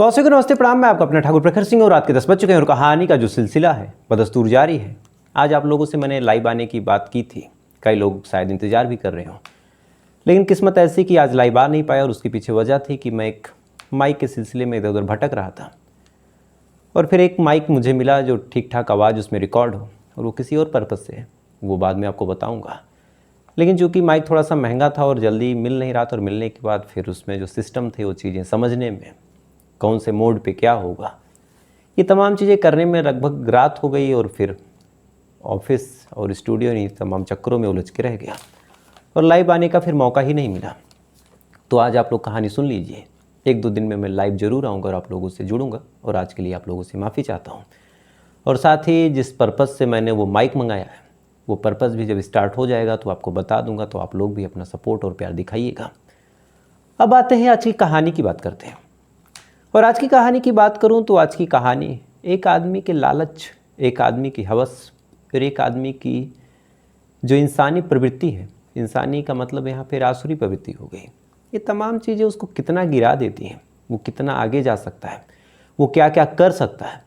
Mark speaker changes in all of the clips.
Speaker 1: तो दर्शकों को नमस्ते प्रणाम। मैं आपका अपना ठाकुर प्रखर सिंह और रात के 10 बज चुके हैं और कहानी का जो सिलसिला है बदस्तूर जारी है। आज आप लोगों से मैंने लाइव आने की बात की थी, कई लोग शायद इंतज़ार भी कर रहे हों, लेकिन किस्मत ऐसी कि आज लाइव आ नहीं पाया और उसके पीछे वजह थी कि मैं एक माइक के सिलसिले में इधर उधर भटक रहा था और फिर एक माइक मुझे मिला जो ठीक ठाक आवाज़ उसमें रिकॉर्ड हो, और वो किसी और पर्पज़ से है, वो बाद में आपको बताऊँगा। लेकिन चूँकि माइक थोड़ा सा महंगा था और जल्दी मिल नहीं रहा था, और मिलने के बाद फिर उसमें जो सिस्टम थे वो चीज़ें समझने में, कौन से मोड पे क्या होगा, ये तमाम चीज़ें करने में लगभग रात हो गई और फिर ऑफिस और स्टूडियो नहीं तमाम चक्करों में उलझ के रह गया और लाइव आने का फिर मौका ही नहीं मिला। तो आज आप लोग कहानी सुन लीजिए। एक दो दिन में मैं लाइव ज़रूर आऊँगा और आप लोगों से जुड़ूंगा, और आज के लिए आप लोगों से माफ़ी चाहता हूँ। और साथ ही जिस पर्पज़ से मैंने वो माइक मंगाया है, वो पर्पज़ भी जब स्टार्ट हो जाएगा तो आपको बता दूंगा, तो आप लोग भी अपना सपोर्ट और प्यार दिखाइएगा। अब आते हैं आज की कहानी की बात करते हैं। और आज की कहानी की बात करूं तो आज की कहानी एक आदमी के लालच, एक आदमी की हवस और एक आदमी की जो इंसानी प्रवृत्ति है, इंसानी का मतलब यहाँ पे आसुरी प्रवृत्ति हो गई, ये तमाम चीज़ें उसको कितना गिरा देती हैं, वो कितना आगे जा सकता है, वो क्या क्या कर सकता है,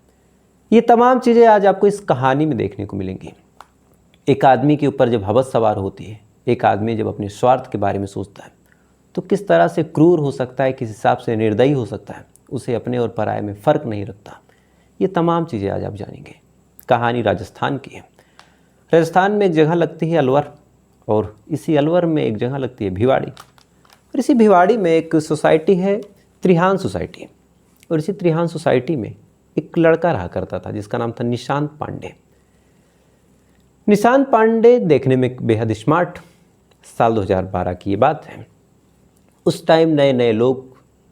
Speaker 1: ये तमाम चीज़ें आज आपको इस कहानी में देखने को मिलेंगी। एक आदमी के ऊपर जब हवस सवार होती है, एक आदमी जब अपने स्वार्थ के बारे में सोचता है, तो किस तरह से क्रूर हो सकता है, किस हिसाब से निर्दयी हो सकता है, उसे अपने और पराये में फ़र्क नहीं रखता। ये तमाम चीज़ें आज आप जानेंगे। कहानी राजस्थान की है। राजस्थान में एक जगह लगती है अलवर, और इसी अलवर में एक जगह लगती है भिवाड़ी, और इसी भिवाड़ी में एक सोसाइटी है त्रिहान सोसाइटी। और इसी त्रिहान सोसाइटी में एक लड़का रहा करता था जिसका नाम था निशांत पांडे। निशांत पांडे देखने में बेहद स्मार्ट। साल 2012 की ये बात है। उस टाइम नए नए लोग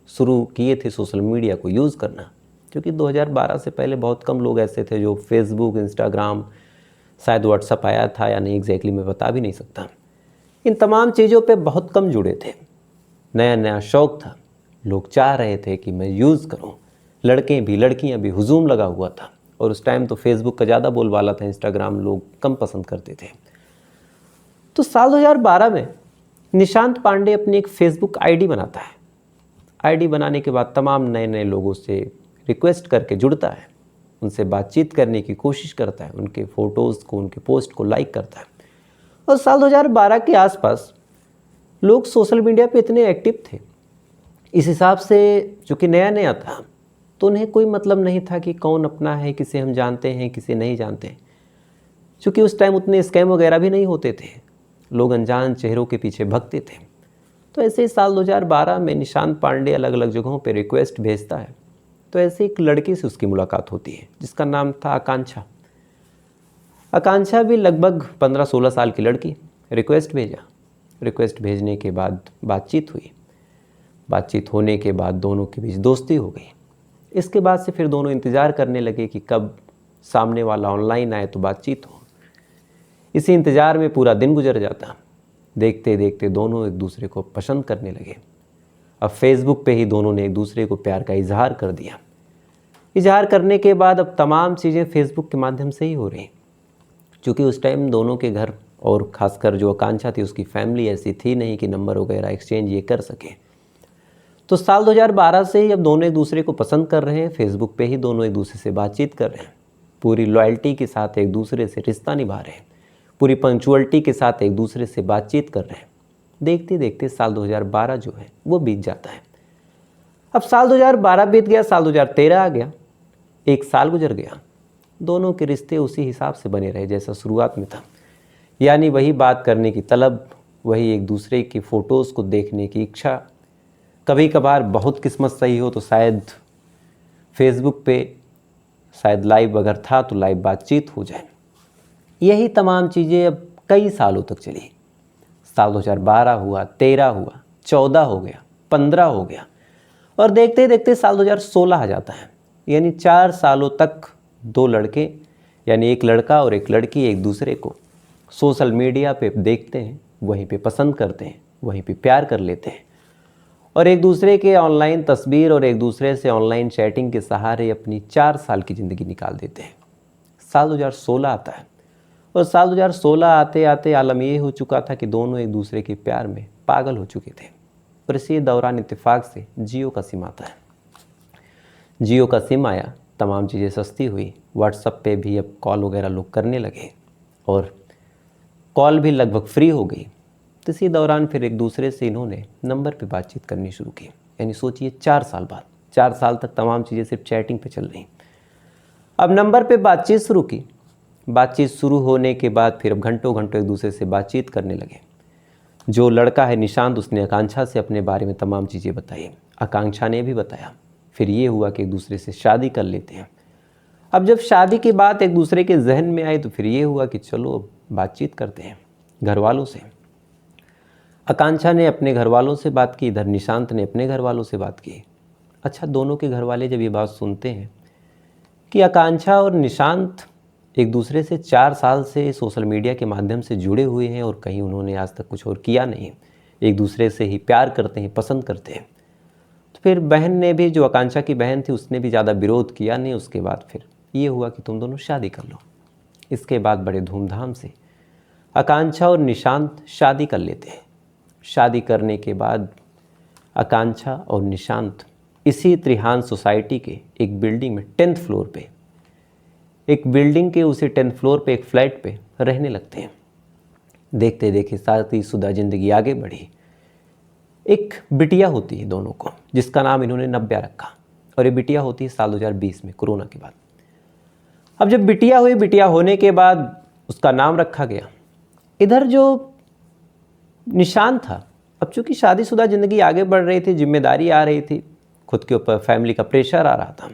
Speaker 1: शुरू किए थे सोशल मीडिया को यूज़ करना, क्योंकि 2012 से पहले बहुत कम लोग ऐसे थे जो फेसबुक, इंस्टाग्राम, शायद व्हाट्सअप आया था या नहीं, एग्जैक्टली मैं बता भी नहीं सकता। इन तमाम चीज़ों पे बहुत कम जुड़े थे। नया नया शौक़ था, लोग चाह रहे थे कि मैं यूज़ करूं। लड़के भी लड़कियां भी, हुजूम लगा हुआ था। और उस टाइम तो फेसबुक का ज़्यादा बोलबाला था, इंस्टाग्राम लोग कम पसंद करते थे। तो साल 2012 में निशांत पांडे अपनी एक फेसबुक आईडी बनाता है। आईडी बनाने के बाद तमाम नए नए लोगों से रिक्वेस्ट करके जुड़ता है, उनसे बातचीत करने की कोशिश करता है, उनके फ़ोटोज़ को, उनके पोस्ट को लाइक करता है। और साल 2012 के आसपास लोग सोशल मीडिया पे इतने एक्टिव थे, इस हिसाब से चूँकि नया नया था तो उन्हें कोई मतलब नहीं था कि कौन अपना है, किसे हम जानते हैं, किसे नहीं जानते। चूँकि उस टाइम उतने स्कैम वगैरह भी नहीं होते थे, लोग अनजान चेहरों के पीछे भगते थे। तो ऐसे ही साल 2012 में निशांत पांडे अलग अलग जगहों पे रिक्वेस्ट भेजता है। तो ऐसे एक लड़की से उसकी मुलाकात होती है जिसका नाम था आकांक्षा। आकांक्षा भी लगभग 15-16 साल की लड़की। रिक्वेस्ट भेजा, रिक्वेस्ट भेजने के बाद बातचीत हुई। बातचीत होने के बाद दोनों के बीच दोस्ती हो गई। इसके बाद से फिर दोनों इंतज़ार करने लगे कि कब सामने वाला ऑनलाइन आए तो बातचीत हो। इसी इंतज़ार में पूरा दिन गुजर जाता। देखते देखते दोनों एक दूसरे को पसंद करने लगे। अब फेसबुक पे ही दोनों ने एक दूसरे को प्यार का इजहार कर दिया। इजहार करने के बाद अब तमाम चीज़ें फेसबुक के माध्यम से ही हो रही, क्योंकि उस टाइम दोनों के घर, और ख़ासकर जो आकांक्षा थी उसकी फैमिली ऐसी थी नहीं कि नंबर वगैरह एक्सचेंज ये कर सके। तो साल 2012 से ही अब दोनों एक दूसरे को पसंद कर रहे हैं। फेसबुक पे ही दोनों एक दूसरे से बातचीत कर रहे हैं, पूरी लॉयल्टी के साथ एक दूसरे से रिश्ता निभा रहे हैं, पूरी पंक्चुअलिटी के साथ एक दूसरे से बातचीत कर रहे हैं। देखते देखते साल 2012 जो है वो बीत जाता है। अब साल 2012 बीत गया, साल 2013 आ गया, एक साल गुजर गया। दोनों के रिश्ते उसी हिसाब से बने रहे जैसा शुरुआत में था, यानी वही बात करने की तलब, वही एक दूसरे की फ़ोटोज़ को देखने की इच्छा। कभी कभार बहुत किस्मत सही हो तो शायद फेसबुक पे शायद लाइव अगर था तो लाइव बातचीत हो जाए। यही तमाम चीज़ें अब कई सालों तक चली। साल 2012 हुआ, 13 हुआ, 14 हो गया, 15 हो गया, और देखते देखते साल 2016 आ जाता है। यानी 4 सालों तक दो लड़के, यानी एक लड़का और एक लड़की, एक दूसरे को सोशल मीडिया पे देखते हैं, वहीं पे पसंद करते हैं, वहीं पे प्यार कर लेते हैं, और एक दूसरे के ऑनलाइन तस्वीर और एक दूसरे से ऑनलाइन चैटिंग के सहारे अपनी 4 साल की ज़िंदगी निकाल देते हैं। साल 2016 आता है, और साल 2016 आते आते आलम ये हो चुका था कि दोनों एक दूसरे के प्यार में पागल हो चुके थे। और इसी दौरान इत्तेफाक से जियो का सिम आता है। जियो का सिम आया, तमाम चीज़ें सस्ती हुई, व्हाट्सएप पे भी अब कॉल वगैरह लोग करने लगे और कॉल भी लगभग फ्री हो गई। तो इसी दौरान फिर एक दूसरे से इन्होंने नंबर पे बातचीत करनी शुरू की। यानी सोचिए 4 साल बाद, 4 साल तक तमाम चीज़ें सिर्फ चैटिंग पे चल रही। अब नंबर पे बातचीत शुरू की। बातचीत शुरू होने के बाद फिर अब घंटों घंटों एक दूसरे से बातचीत करने लगे। जो लड़का है निशांत, उसने आकांक्षा से अपने बारे में तमाम चीज़ें बताई, आकांक्षा ने भी बताया। फिर ये हुआ कि एक दूसरे से शादी कर लेते हैं। अब जब शादी की बात एक दूसरे के जहन में आई तो फिर ये हुआ कि चलो बातचीत करते हैं घर वालों से। आकांक्षा ने अपने घर वालों से बात की, इधर निशांत ने अपने घर वालों से बात की। अच्छा, दोनों के घर वाले जब ये बात सुनते हैं कि आकांक्षा और निशांत एक दूसरे से 4 साल से सोशल मीडिया के माध्यम से जुड़े हुए हैं और कहीं उन्होंने आज तक कुछ और किया नहीं, एक दूसरे से ही प्यार करते हैं, पसंद करते हैं, तो फिर बहन ने भी, जो आकांक्षा की बहन थी, उसने भी ज़्यादा विरोध किया नहीं। उसके बाद फिर ये हुआ कि तुम दोनों शादी कर लो। इसके बाद बड़े धूमधाम से आकांक्षा और निशांत शादी कर लेते हैं। शादी करने के बाद आकांक्षा और निशांत इसी त्रिहान सोसाइटी के एक बिल्डिंग में 10th फ्लोर पे, एक बिल्डिंग के उसी 10th फ्लोर पे एक फ्लैट पे रहने लगते हैं। देखते देखते शादीशुदा ज़िंदगी आगे बढ़ी। एक बिटिया होती है दोनों को, जिसका नाम इन्होंने नव्या रखा, और ये बिटिया होती है साल 2020 में, कोरोना के बाद। अब जब बिटिया हुई, बिटिया होने के बाद उसका नाम रखा गया। इधर जो निशांत था, अब चूँकि शादीशुदा ज़िंदगी आगे बढ़ रही थी, जिम्मेदारी आ रही थी, खुद के ऊपर फैमिली का प्रेशर आ रहा था,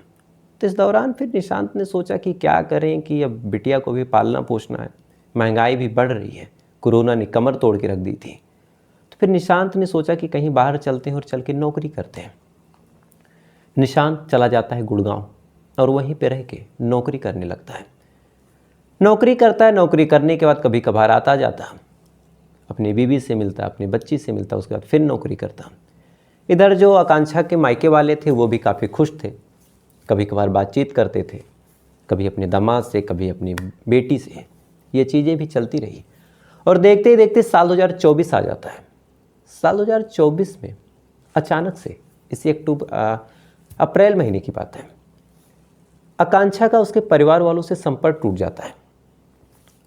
Speaker 1: तो इस दौरान फिर निशांत ने सोचा कि क्या करें कि अब बिटिया को भी पालना पोसना है, महंगाई भी बढ़ रही है, कोरोना ने कमर तोड़ के रख दी थी। तो फिर निशांत ने सोचा कि कहीं बाहर चलते हैं और चल के नौकरी करते हैं। निशांत चला जाता है गुड़गांव और वहीं पे रह के नौकरी करने लगता है। नौकरी करता है, नौकरी करने के बाद कभी कभार आता जाता, अपनी बीवी से मिलता, अपनी बच्ची से मिलता, उसके बाद फिर नौकरी करता। इधर जो आकांक्षा के मायके वाले थे वो भी काफ़ी खुश थे, कभी कभार बातचीत करते थे, कभी अपने दामाद से, कभी अपनी बेटी से। ये चीज़ें भी चलती रही और देखते ही देखते साल 2024 आ जाता है। साल 2024 में अचानक से, इसी अप्रैल महीने की बात है, आकांक्षा का उसके परिवार वालों से संपर्क टूट जाता है।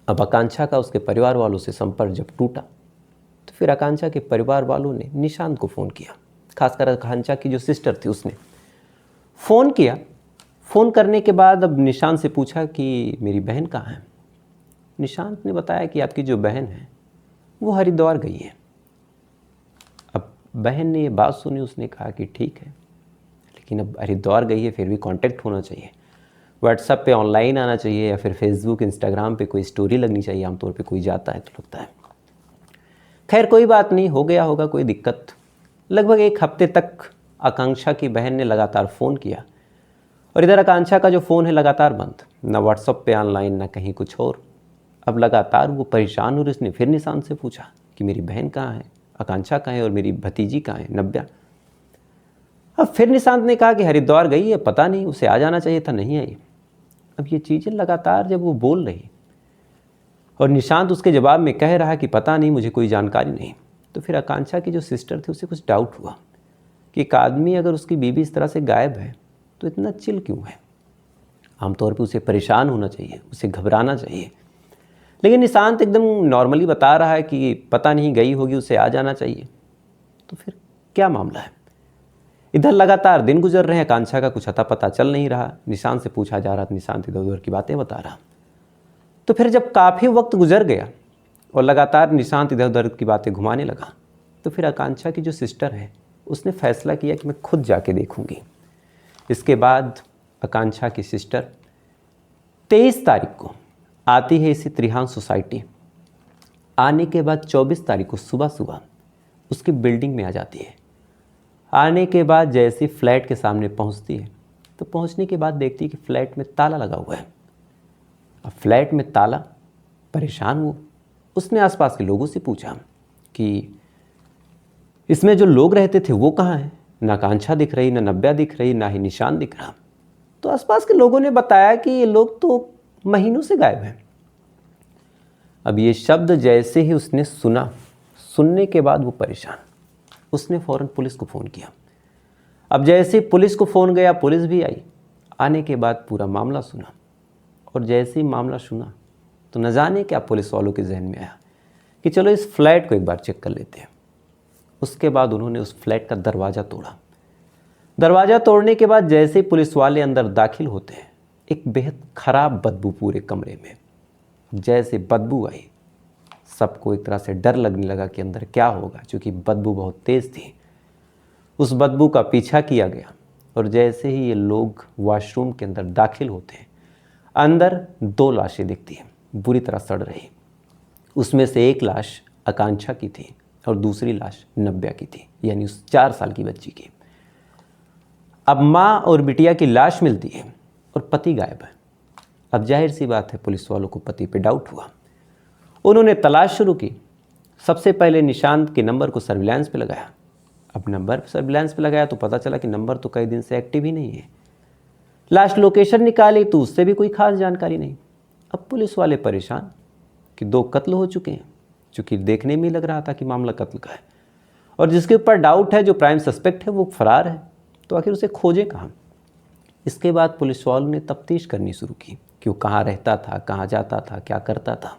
Speaker 1: अब आकांक्षा का उसके परिवार वालों से संपर्क जब टूटा तो फिर आकांक्षा के परिवार वालों ने निशांत को फ़ोन किया। खासकर आकांक्षा की जो सिस्टर थी उसने फ़ोन किया। फ़ोन करने के बाद अब निशांत से पूछा कि मेरी बहन कहाँ है। निशांत ने बताया कि आपकी जो बहन है वो हरिद्वार गई है। अब बहन ने ये बात सुनी, उसने कहा कि ठीक है, लेकिन अब हरिद्वार गई है, फिर भी कांटेक्ट होना चाहिए, व्हाट्सएप पे ऑनलाइन आना चाहिए, या फिर फेसबुक इंस्टाग्राम पे कोई स्टोरी लगनी चाहिए। आमतौर पे कोई जाता है तो लगता है। खैर कोई बात नहीं, हो गया होगा कोई दिक्कत। लगभग 1 हफ्ते तक आकांक्षा की बहन ने लगातार फ़ोन किया और इधर आकांक्षा का जो फ़ोन है लगातार बंद, ना व्हाट्सएप पे ऑनलाइन, ना कहीं कुछ और। अब लगातार वो परेशान हुई। उसने फिर निशांत से पूछा कि मेरी बहन कहाँ है, आकांक्षा कहाँ है और मेरी भतीजी कहाँ है, नव्या। अब फिर निशांत ने कहा कि हरिद्वार गई है, पता नहीं, उसे आ जाना चाहिए था, नहीं आई। अब ये चीज़ें लगातार जब वो बोल रही और निशांत उसके जवाब में कह रहा कि पता नहीं, मुझे कोई जानकारी नहीं, तो फिर आकांक्षा की जो सिस्टर थी उसे कुछ डाउट हुआ कि एक आदमी अगर उसकी बीवी इस तरह से गायब है तो इतना चिल क्यों है। आमतौर पे उसे परेशान होना चाहिए, उसे घबराना चाहिए, लेकिन निशांत एकदम नॉर्मली बता रहा है कि पता नहीं, गई होगी, उसे आ जाना चाहिए। तो फिर क्या मामला है। इधर लगातार दिन गुजर रहे हैं, आकांक्षा का कुछ अता पता चल नहीं रहा। निशांत से पूछा जा रहा था, निशांत इधर उधर की बातें बता रहा। तो फिर जब काफ़ी वक्त गुजर गया और लगातार निशांत इधर उधर की बातें घुमाने लगा, तो फिर आकांक्षा की जो सिस्टर है उसने फैसला किया कि मैं खुद जाके देखूंगी। इसके बाद आकांक्षा की सिस्टर 23 तारीख को आती है इसी त्रिहान सोसाइटी। आने के बाद 24 तारीख को सुबह सुबह उसकी बिल्डिंग में आ जाती है। आने के बाद जैसे फ्लैट के सामने पहुंचती है तो पहुंचने के बाद देखती है कि फ्लैट में ताला लगा हुआ है। अब फ्लैट में ताला, परेशान हुआ। उसने आसपास के लोगों से पूछा कि इसमें जो लोग रहते थे वो कहाँ हैं। ना आकांक्षा दिख रही, ना नव्या दिख रही, ना ही निशान दिख रहा। तो आसपास के लोगों ने बताया कि ये लोग तो महीनों से गायब हैं। अब ये शब्द जैसे ही उसने सुना, सुनने के बाद वो परेशान, उसने फ़ौरन पुलिस को फ़ोन किया। अब जैसे पुलिस को फ़ोन गया, पुलिस भी आई आने के बाद पूरा मामला सुना, और जैसे ही मामला सुना तो न जाने क्या पुलिस वालों के जहन में आया कि चलो इस फ्लैट को एक बार चेक कर लेते हैं। उसके बाद उन्होंने उस फ्लैट का दरवाज़ा तोड़ा। दरवाज़ा तोड़ने के बाद जैसे ही पुलिस वाले अंदर दाखिल होते हैं, एक बेहद ख़राब बदबू पूरे कमरे में। जैसे बदबू आई, सबको एक तरह से डर लगने लगा कि अंदर क्या होगा, क्योंकि बदबू बहुत तेज़ थी। उस बदबू का पीछा किया गया, और जैसे ही ये लोग वॉशरूम के अंदर दाखिल होते हैं, अंदर 2 लाशें दिखती हैं, बुरी तरह सड़ रही। उसमें से एक लाश आकांक्षा की थी और दूसरी लाश नव्या की थी, यानी उस 4 साल की बच्ची की। अब माँ और बिटिया की लाश मिलती है और पति गायब है। अब जाहिर सी बात है, पुलिस वालों को पति पे डाउट हुआ। उन्होंने तलाश शुरू की। सबसे पहले निशांत के नंबर को सर्विलांस पे लगाया। अब नंबर सर्विलांस पे लगाया तो पता चला कि नंबर तो कई दिन से एक्टिव ही नहीं है। लास्ट लोकेशन निकाली तो उससे भी कोई खास जानकारी नहीं। अब पुलिस वाले परेशान कि 2 कत्ल हो चुके हैं, चूँकि देखने में लग रहा था कि मामला कत्ल का है, और जिसके ऊपर डाउट है, जो प्राइम सस्पेक्ट है, वो फरार है, तो आखिर उसे खोजें कहाँ। इसके बाद पुलिस वालों ने तफ्तीश करनी शुरू की कि वो कहाँ रहता था, कहाँ जाता था, क्या करता था।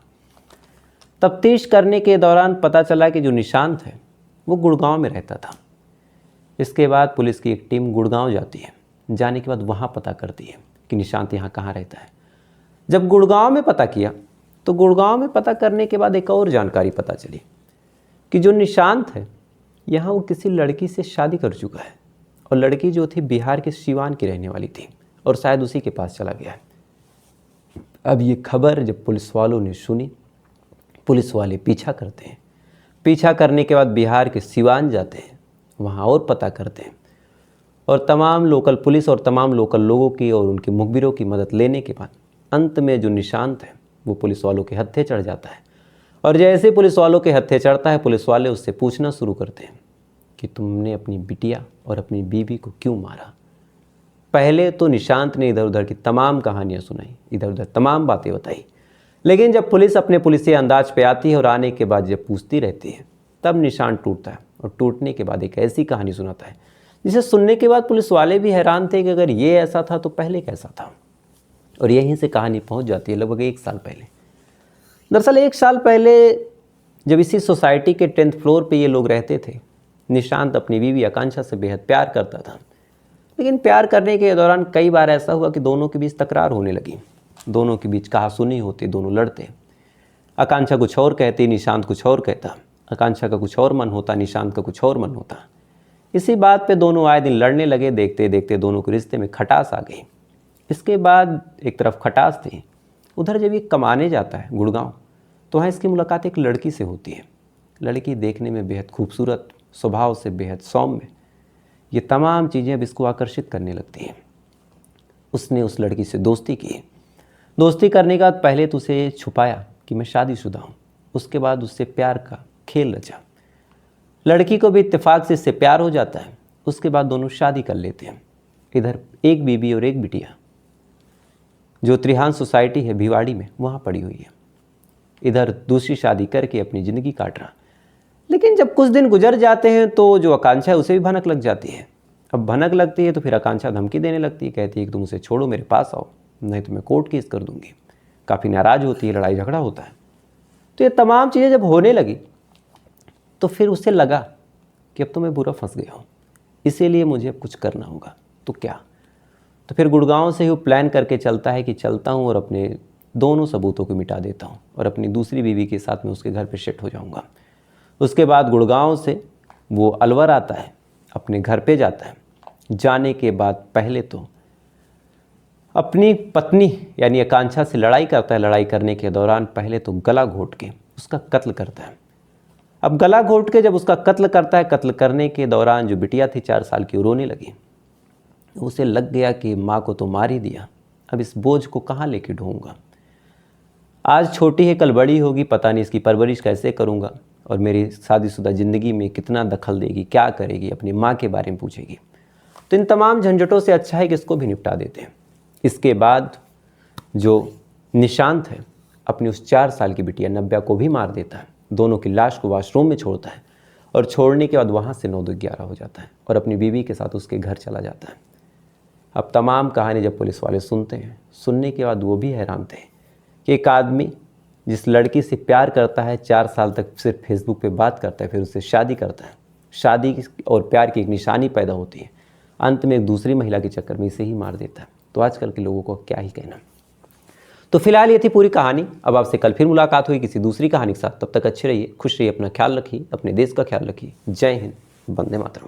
Speaker 1: तफ्तीश करने के दौरान पता चला कि जो निशांत है वो गुड़गांव में रहता था। इसके बाद पुलिस की एक टीम गुड़गांव जाती है। जाने के बाद वहाँ पता करती है कि निशांत यहाँ कहाँ रहता है। जब गुड़गांव में पता किया तो गुड़गांव में पता करने के बाद एक और जानकारी पता चली कि जो निशांत है यहाँ वो किसी लड़की से शादी कर चुका है, और लड़की जो थी बिहार के सिवान की रहने वाली थी, और शायद उसी के पास चला गया है। अब ये खबर जब पुलिस वालों ने सुनी, पुलिस वाले पीछा करते हैं। पीछा करने के बाद बिहार के सिवान जाते हैं, वहाँ और पता करते हैं, और तमाम लोकल पुलिस और तमाम लोकल लोगों की और उनके मुखबिरों की मदद लेने के बाद अंत में जो निशांत है वो पुलिस वालों के हत्थे चढ़ जाता है। और जैसे पुलिस वालों के हत्थे चढ़ता है, पुलिस वाले उससे पूछना शुरू करते हैं कि तुमने अपनी बिटिया और अपनी बीवी को क्यों मारा। पहले तो निशांत ने इधर उधर की तमाम कहानियाँ सुनाई, इधर उधर तमाम बातें बताई, लेकिन जब पुलिस अपने पुलिसिया अंदाज पे आती है और आने के बाद जब पूछती रहती है, तब निशांत टूटता है, और टूटने के बाद एक ऐसी कहानी सुनाता है जिसे सुनने के बाद पुलिस वाले भी हैरान थे कि अगर ये ऐसा था तो पहले कैसा था। और यहीं से कहानी पहुंच जाती है लगभग 1 साल पहले। दरअसल 1 साल पहले जब इसी सोसाइटी के 10th फ्लोर पे ये लोग रहते थे, निशांत अपनी बीवी आकांक्षा से बेहद प्यार करता था। लेकिन प्यार करने के दौरान कई बार ऐसा हुआ कि दोनों के बीच तकरार होने लगी, दोनों के बीच कहासुनी होती, दोनों लड़ते। आकांक्षा कुछ और कहती, निशांत कुछ और कहता। आकांक्षा का कुछ और मन होता, निशांत का कुछ और मन होता। इसी बात पे दोनों आए दिन लड़ने लगे। देखते देखते दोनों के रिश्ते में खटास आ गई। इसके बाद एक तरफ खटास थी, उधर जब ये कमाने जाता है गुड़गांव, तो वहाँ इसकी मुलाकात एक लड़की से होती है। लड़की देखने में बेहद खूबसूरत, स्वभाव से बेहद सौम्य। ये तमाम चीज़ें अब इसको आकर्षित करने लगती हैं। उसने उस लड़की से दोस्ती की। दोस्ती करने के बाद पहले तो उसे छुपाया कि मैं शादीशुदा हूँ। उसके बाद उससे प्यार का खेल रचा। लड़की को भी इत्तेफाक से इससे प्यार हो जाता है। उसके बाद दोनों शादी कर लेते हैं। इधर एक बीबी और एक बिटिया जो त्रिहान सोसाइटी है भिवाड़ी में, वहाँ पड़ी हुई है। इधर दूसरी शादी करके अपनी ज़िंदगी काट रहा। लेकिन जब कुछ दिन गुजर जाते हैं तो जो आकांक्षा है उसे भी भनक लग जाती है। अब भनक लगती है तो फिर आकांक्षा धमकी देने लगती है, कहती है कि तुम उसे छोड़ो, मेरे पास आओ, नहीं तो मैं कोर्ट केस कर दूंगी। काफ़ी नाराज़ होती है, लड़ाई झगड़ा होता है। तो ये तमाम चीज़ें जब होने लगी तो फिर उसे लगा कि अब तो मैं बुरा फंस गया हूँ, इसीलिए मुझे अब कुछ करना होगा। तो क्या? तो फिर गुड़गांव से ही वो प्लान करके चलता है कि चलता हूँ और अपने दोनों सबूतों को मिटा देता हूँ और अपनी दूसरी बीवी के साथ में उसके घर पे शिफ्ट हो जाऊँगा। उसके बाद गुड़गांव से वो अलवर आता है, अपने घर पे जाता है। जाने के बाद पहले तो अपनी पत्नी यानी आकांक्षा से लड़ाई करता है। लड़ाई करने के दौरान पहले तो गला घोट के उसका कत्ल करता है। अब गला घोट के जब उसका कत्ल करता है, कत्ल करने के दौरान जो बिटिया थी 4 साल की, वो रोने लगी। उसे लग गया कि माँ को तो मार ही दिया, अब इस बोझ को कहाँ लेके ढोऊंगा। आज छोटी है, कल बड़ी होगी, पता नहीं इसकी परवरिश कैसे करूँगा, और मेरी शादीशुदा ज़िंदगी में कितना दखल देगी, क्या करेगी, अपनी माँ के बारे में पूछेगी। तो इन तमाम झंझटों से अच्छा है कि इसको भी निपटा देते हैं। इसके बाद जो निशांत है अपनी उस 4 साल की बिटिया नव्या को भी मार देता है। दोनों की लाश को वॉशरूम में छोड़ता है और छोड़ने के बाद वहाँ से 9-11 हो जाता है और अपनी बीवी के साथ उसके घर चला जाता है। अब तमाम कहानी जब पुलिस वाले सुनते हैं, सुनने के बाद वो भी हैरान थे कि एक आदमी जिस लड़की से प्यार करता है, 4 साल तक सिर्फ फेसबुक पे बात करता है, फिर उससे शादी करता है, शादी और प्यार की एक निशानी पैदा होती है, अंत में एक दूसरी महिला के चक्कर में इसे ही मार देता है। तो आजकल के लोगों को क्या ही कहना। तो फिलहाल ये थी पूरी कहानी। अब आपसे कल फिर मुलाकात हुई किसी दूसरी कहानी के साथ। तब तक अच्छे रहिए, खुश रहिए, अपना ख्याल रखिए, अपने देश का ख्याल रखिए। जय हिंद, वंदे मातरम।